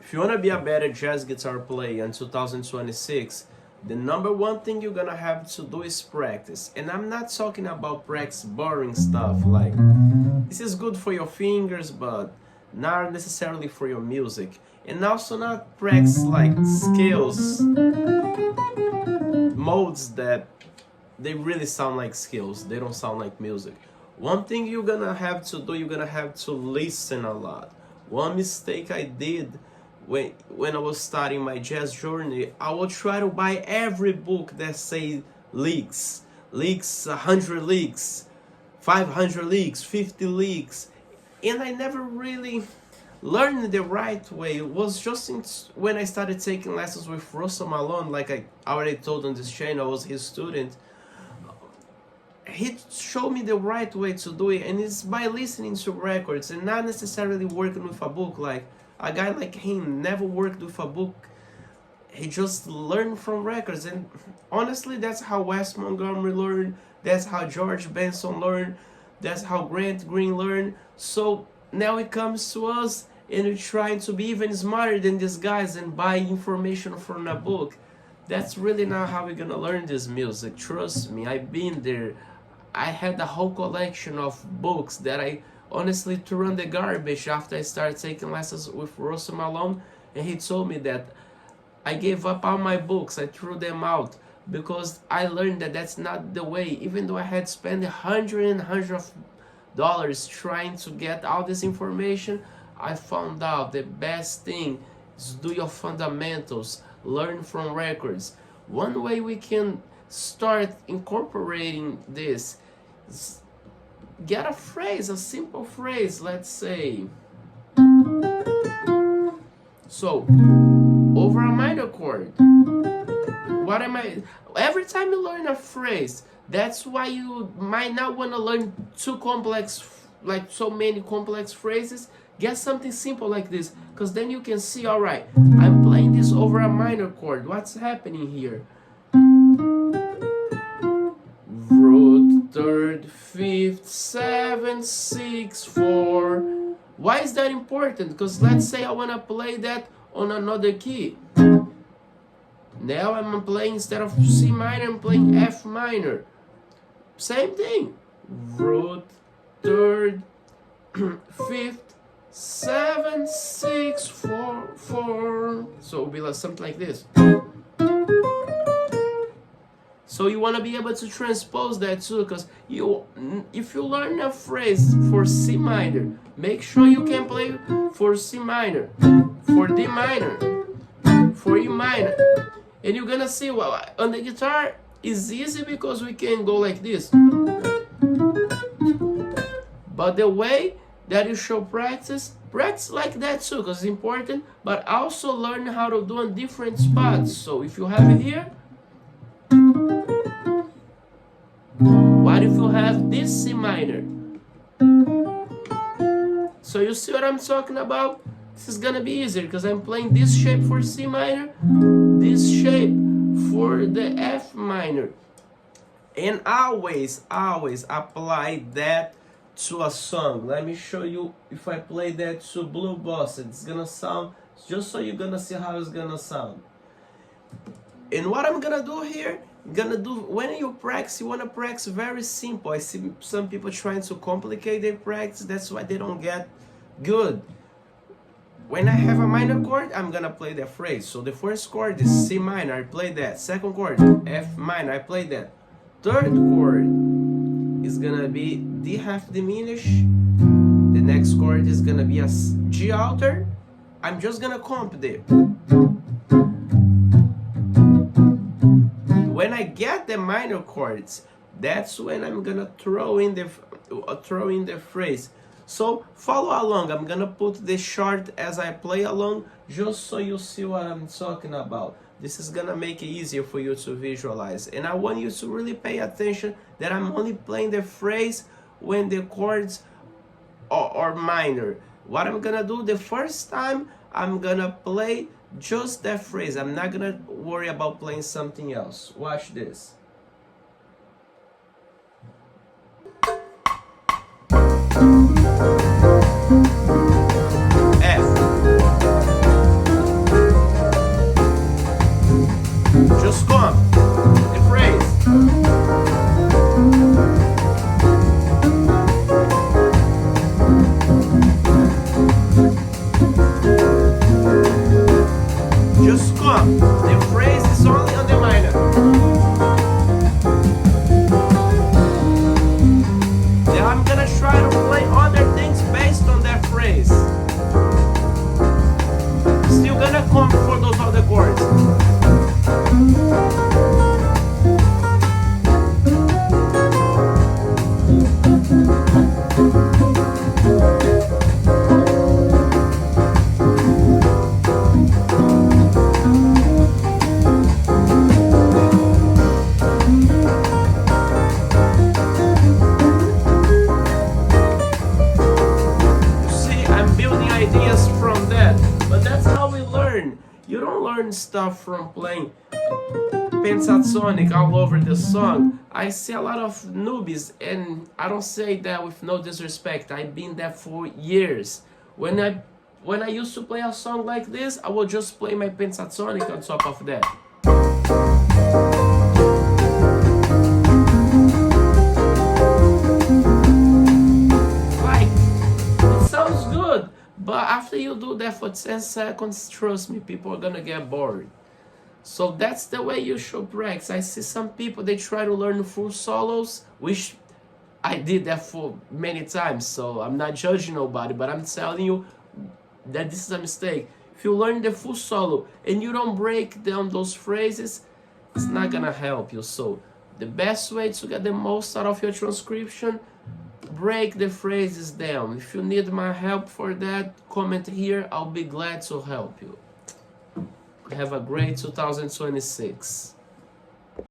If you want to be a better jazz guitar player in 2026, the number one thing you're gonna have to do is practice. And I'm not talking about practice boring stuff like this is good for your fingers, but not necessarily for your music. And also not practice like skills, modes that they really sound like skills. They don't sound like music. One thing you're gonna have to do, you're gonna have to listen a lot. One mistake I did when I was starting my jazz journey, I would try to buy every book that say licks, 100 licks, 500 licks, 50 licks, and I never really learned the right way. It was just when I started taking lessons with Russell Malone, like I already told on this channel, I was his student. He showed me the right way to do it, and it's by listening to records and not necessarily working with a book. Like a guy like him never worked with a book. He just learned from records, and honestly, that's how Wes Montgomery learned. That's how George Benson learned. That's how Grant Green learned. So now it comes to us, and we're trying to be even smarter than these guys and buy information from a book. That's really not how we're gonna learn this music. Trust me, I've been there. I had a whole collection of books that I honestly threw in the garbage after I started taking lessons with Russell Malone, and he told me that I gave up all my books, I threw them out because I learned that that's not the way. Even though I had spent hundreds of dollars trying to get all this information, I found out the best thing is do your fundamentals, learn from records. One way we can start incorporating this is get a phrase, a simple phrase, let's say. So, over a minor chord. What am I? Every time you learn a phrase, that's why you might not want to learn too complex, like so many complex phrases. Get something simple like this, because then you can see, all right, I'm playing this over a minor chord. What's happening here? Root, third, fifth, 7, 6, 4. Why is that important? Because let's say I want to play that on another key. Now I'm playing, instead of C minor, I'm playing F minor. Same thing. Root, third, fifth, 7, 6, 4, 4. So it'll be like something like this. So you want to be able to transpose that too, because if you learn a phrase for C minor, make sure you can play for C minor, for D minor, for E minor. And you're gonna see, well, on the guitar it's easy because we can go like this. But the way that you should practice like that too, because it's important, but also learn how to do on different spots. So if you have it here, what if you have this C minor? So you see what I'm talking about? This is gonna be easier because I'm playing this shape for C minor, this shape for the F minor. And always apply that to a song. Let me show you. If I play that to Blue Bossa, it's gonna sound, just so you're gonna see how it's gonna sound. And what I'm gonna do here, when you practice, you wanna practice very simple. I see some people trying to complicate their practice. That's why they don't get good. When I have a minor chord, I'm gonna play that phrase. So the first chord is C minor, I play that. Second chord, F minor, I play that. Third chord is gonna be D half diminished. The next chord is gonna be a G alter. I'm just gonna comp there. When I get the minor chords, that's when I'm gonna throw in the phrase. So follow along. I'm gonna put the chart as I play along, just so you see what I'm talking about. This is gonna make it easier for you to visualize. And I want you to really pay attention that I'm only playing the phrase when the chords are minor. What I'm gonna do the first time, I'm gonna play just that phrase. I'm not gonna worry about playing something else. Watch this. F. learn. You don't learn stuff from playing pentatonic all over the song. I see a lot of newbies, and I don't say that with no disrespect. I've been there for years. When I used to play a song like this, I would just play my pentatonic on top of that. Like, it sounds good, but after you do that for 10 seconds, trust me, people are gonna get bored. So that's the way you should practice. I see some people, they try to learn full solos, which I did that for many times, so I'm not judging nobody, but I'm telling you that this is a mistake. If you learn the full solo and you don't break down those phrases, it's not gonna help you. So the best way to get the most out of your transcription, break the phrases down. If you need my help for that, comment here. I'll be glad to help you. Have a great 2026.